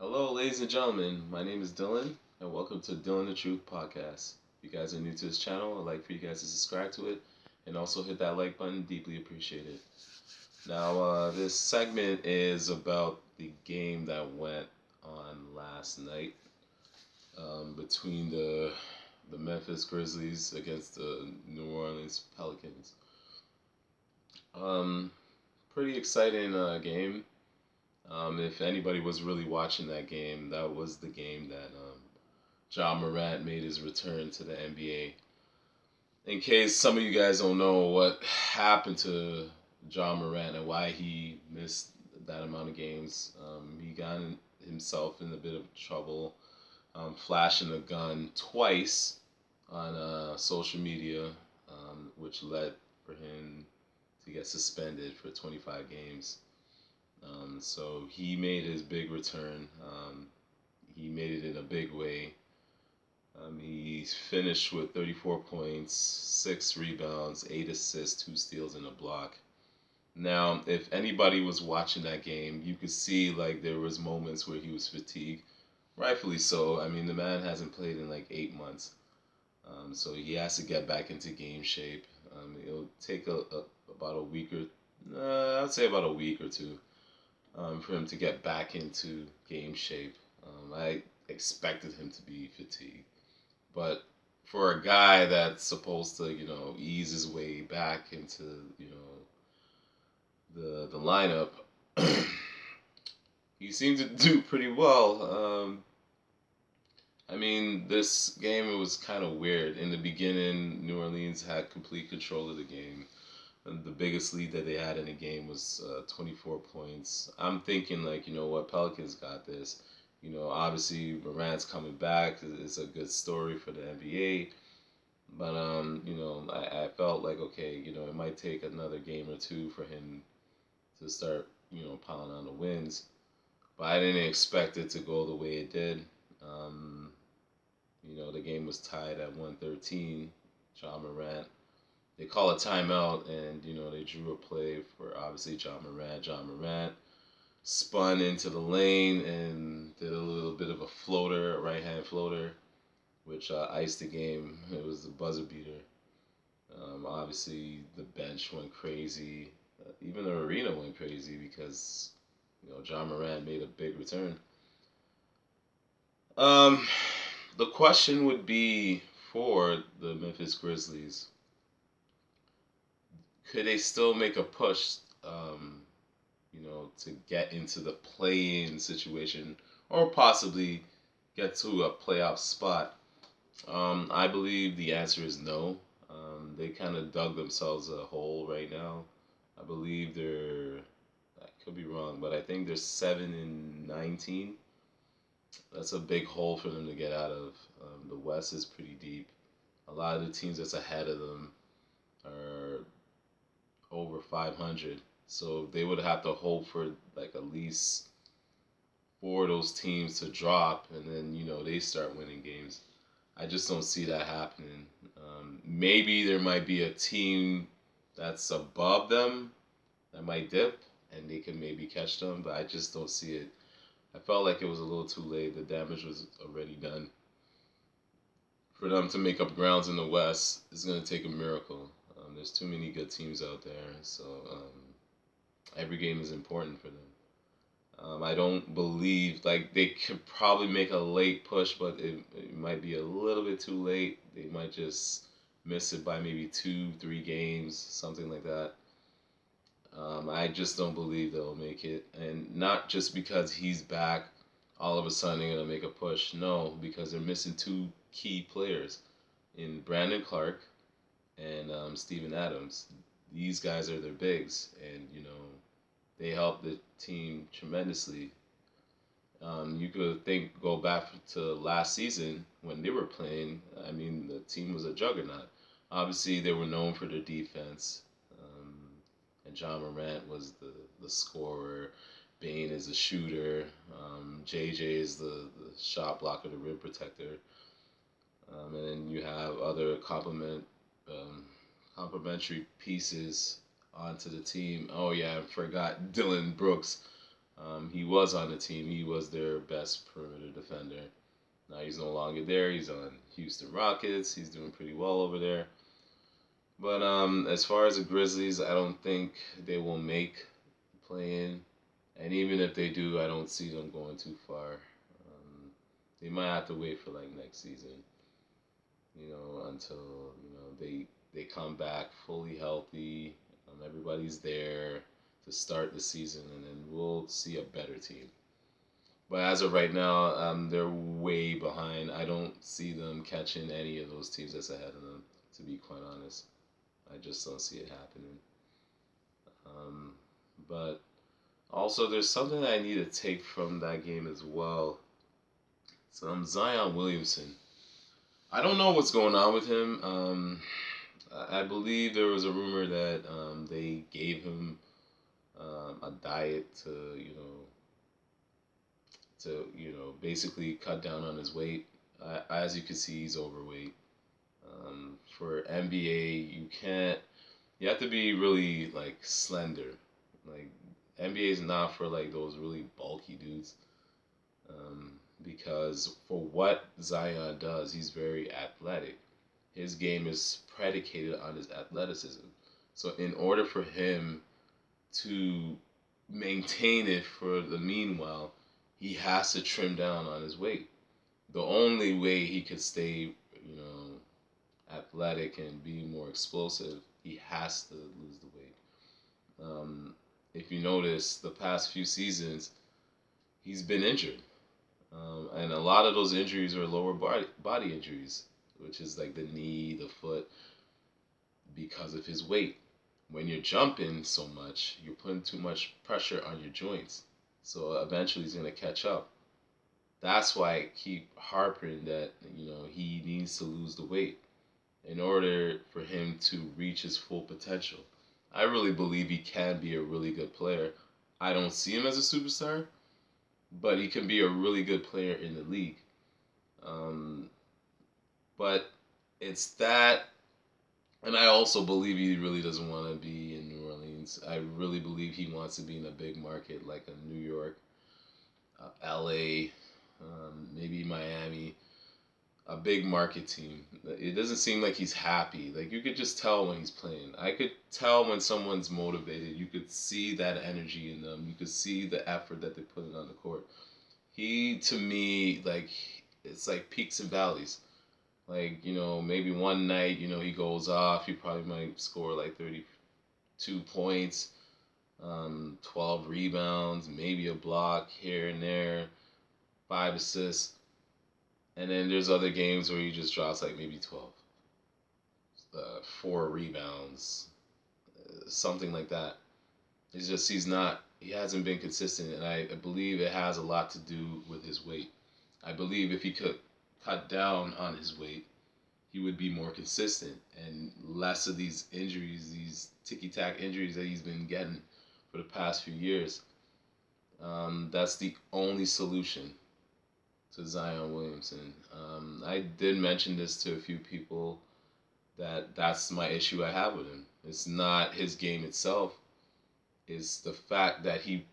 Hello, ladies and gentlemen. My name is Dylan, and welcome to Dylan the Truth podcast. If you guys are new to this channel, I'd like for you guys to subscribe to it and also hit that like button. Deeply appreciated. Now, this segment is about the game that went on last night between the Memphis Grizzlies against the New Orleans Pelicans. Um, Pretty exciting game. If anybody was really watching that game, that was the game that Morant made his return to the NBA. In case some of you guys don't know what happened to Morant and why he missed that amount of games, he got himself in a bit of trouble, flashing a gun twice on social media, which led for him to get suspended for 25 games. So he made his big return. He made it in a big way. He finished with 34 points, 6 rebounds, 8 assists, 2 steals, and a block. Now, if anybody was watching that game, you could see like there was moments where he was fatigued, rightfully so. I mean, the man hasn't played in like 8 months, so he has to get back into game shape. It'll take about a week or I'd say about a week or two for him to get back into game shape. I expected him to be fatigued, but for a guy that's supposed to, ease his way back into, the lineup, he seemed to do pretty well. I mean, this game it was kind of weird. In the beginning, New Orleans had complete control of the game. And the biggest lead that they had in the game was 24 points. I'm thinking, like, you know what, Pelicans got this. Obviously, Morant's coming back. It's a good story for the NBA. But, I felt like, okay, it might take another game or two for him to start, piling on the wins. But I didn't expect it to go the way it did. Um, the game was tied at 113. Morant, they call a timeout, and they drew a play for obviously Morant. Morant spun into the lane and did a little bit of a floater, a right hand floater, which iced the game. It was the buzzer beater. Obviously, the bench went crazy. Even the arena went crazy because Morant made a big return. Um, the question would be for the Memphis Grizzlies: could they still make a push? To get into the play-in situation or possibly get to a playoff spot? I believe the answer is no. They kind of dug themselves a hole right now. I believe I could be wrong, but I think they're 7-19. That's a big hole for them to get out of. The West is pretty deep. A lot of the teams that's ahead of them are over 500. So they would have to hope for like at least four of those teams to drop, and then they start winning games. I just don't see that happening. Maybe there might be a team that's above them that might dip, and they can maybe catch them, but I just don't see it. I felt like it was a little too late. The damage was already done. For them to make up grounds in the West, it's going to take a miracle. There's too many good teams out there, so every game is important for them. I don't believe like they could probably make a late push, but it might be a little bit too late. They might just miss it by maybe 2, 3 games, something like that. I just don't believe they'll make it, and not just because he's back. All of a sudden, they're gonna make a push. No, because they're missing two key players in Brandon Clark and Steven Adams. These guys are their bigs, and they help the team tremendously. You could go back to last season when they were playing. I mean, the team was a juggernaut. Obviously, they were known for their defense, and Morant was the scorer. Bane is the shooter. JJ is the shot blocker, the rim protector. And then you have other complementary pieces onto the team. Oh yeah, I forgot Dylan Brooks. He was on the team. He was their best perimeter defender. Now he's no longer there. He's on Houston Rockets. He's doing pretty well over there. But as far as the Grizzlies, I don't think they will make the play in. And even if they do, I don't see them going too far. They might have to wait for like next season, until they come back fully healthy. Everybody's there to start the season, and then we'll see a better team. But as of right now, they're way behind. I don't see them catching any of those teams that's ahead of them. To be quite honest, I just don't see it happening. Um, but also, there's something that I need to take from that game as well. Zion Williamson. I don't know what's going on with him. I believe there was a rumor that they gave him a diet to basically cut down on his weight. As you can see, he's overweight. For NBA, you have to be really like slender. Like NBA is not for like those really bulky dudes. Because for what Zion does, he's very athletic. His game is predicated on his athleticism. So in order for him to maintain it for the meanwhile, he has to trim down on his weight. The only way he could stay, athletic and be more explosive, he has to lose the weight. If you notice, the past few seasons, he's been injured. And a lot of those injuries are lower body injuries, which is like the knee, the foot, because of his weight. When you're jumping so much, you're putting too much pressure on your joints. So eventually he's going to catch up. That's why I keep harping that, he needs to lose the weight in order for him to reach his full potential. I really believe he can be a really good player. I don't see him as a superstar, but he can be a really good player in the league. Um, but it's that, and I also believe he really doesn't want to be in New Orleans. I really believe he wants to be in a big market like a New York, LA, maybe Miami, a big market team. It doesn't seem like he's happy. Like you could just tell when he's playing. I could tell when someone's motivated. You could see that energy in them. You could see the effort that they put in on the court. He, to me, like it's like peaks and valleys. Like, maybe one night, he goes off. He probably might score like 32 points, 12 rebounds, maybe a block here and there, 5 assists. And then there's other games where he just drops like maybe 12, 4 rebounds, something like that. It's just he hasn't been consistent. And I believe it has a lot to do with his weight. I believe if he could cut down on his weight, he would be more consistent and less of these injuries, these ticky-tack injuries that he's been getting for the past few years. That's the only solution to Zion Williamson. I did mention this to a few people that's my issue I have with him. It's not his game itself. It's the fact that he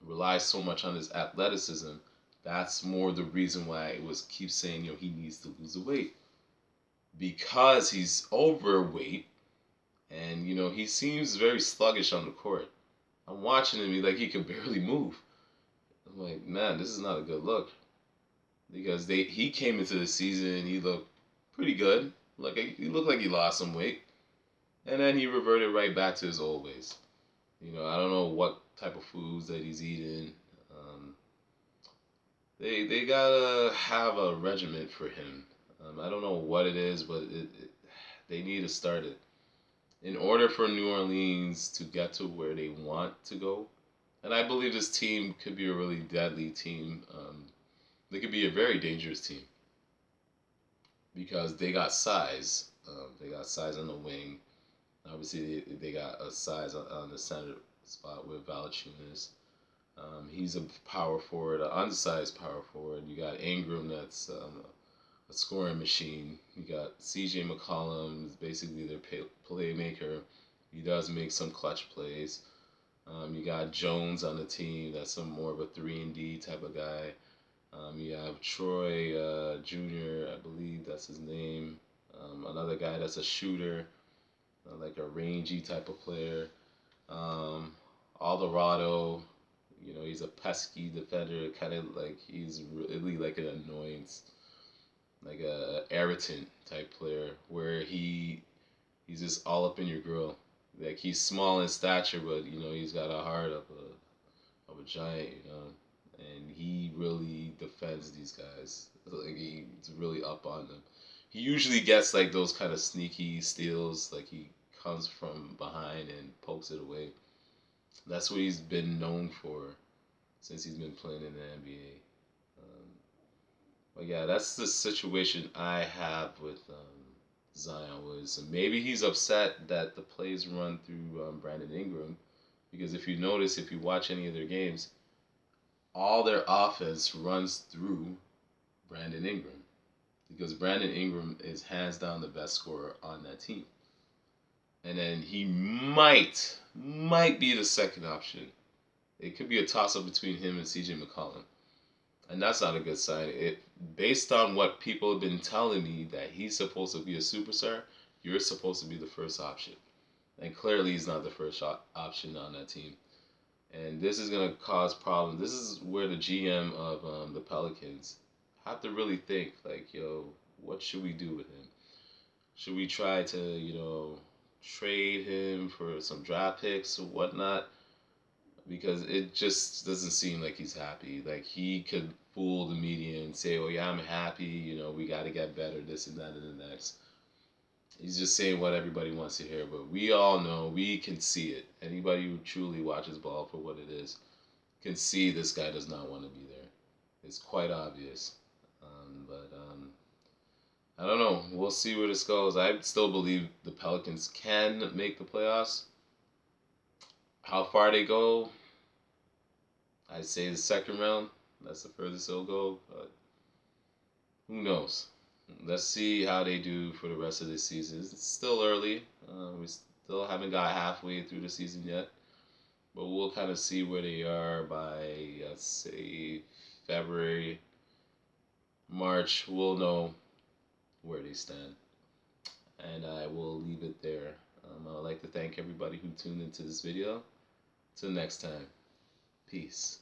relies so much on his athleticism. That's more the reason why I keep saying he needs to lose the weight, because he's overweight and he seems very sluggish on the court. I'm watching him, he can barely move. I'm like, man, this is not a good look, because he came into the season and he looked pretty good. He looked like he lost some weight, and then he reverted right back to his old ways. I don't know what type of foods that he's eating. They gotta have a regiment for him. I don't know what it is, but they need to start it. In order for New Orleans to get to where they want to go, and I believe this team could be a really deadly team. They could be a very dangerous team because they got size. They got size on the wing. Obviously, they got a size on the center spot with Valanciunas. He's a power forward, an undersized power forward. You got Ingram, that's a scoring machine. You got C.J. McCollum, is basically their playmaker. He does make some clutch plays. You got Jones on the team. That's some more of a 3-and-D type of guy. You have Troy Jr., I believe that's his name. Another guy that's a shooter, like a rangy type of player. Um, Alvarado, he's a pesky defender, kind of like he's really like an annoyance, like a irritant type player, where he's just all up in your grill. Like he's small in stature, but he's got a heart of a giant, and he really defends these guys. Like he's really up on them. He usually gets like those kind of sneaky steals, like he comes from behind and pokes it away. That's what he's been known for since he's been playing in the NBA. But yeah, that's the situation I have with Zion Williamson. Maybe he's upset that the plays run through Brandon Ingram, because if you notice, if you watch any of their games, all their offense runs through Brandon Ingram, because Brandon Ingram is hands down the best scorer on that team. And then he might be the second option. It could be a toss up between him and CJ McCollum. And that's not a good sign. It based on what people have been telling me that he's supposed to be a superstar, you're supposed to be the first option. And clearly he's not the first option on that team. And this is going to cause problems. This is where the GM of the Pelicans have to really think, like, yo, what should we do with him? Should we try to, trade him for some draft picks or whatnot? Because it just doesn't seem like he's happy. Like he could fool the media and say, "Oh yeah, I'm happy. We got to get better. This and that and the next." He's just saying what everybody wants to hear, but we all know, we can see it. Anybody who truly watches ball for what it is can see this guy does not want to be there. It's quite obvious. But I don't know. We'll see where this goes. I still believe the Pelicans can make the playoffs. How far they go, I'd say the second round. That's the furthest they'll go. But who knows? Let's see how they do for the rest of this season. It's still early. We still haven't got halfway through the season yet. But we'll kind of see where they are by, let's say, February, March. We'll know where they stand. And I will leave it there. I would like to thank everybody who tuned into this video. Till next time. Peace.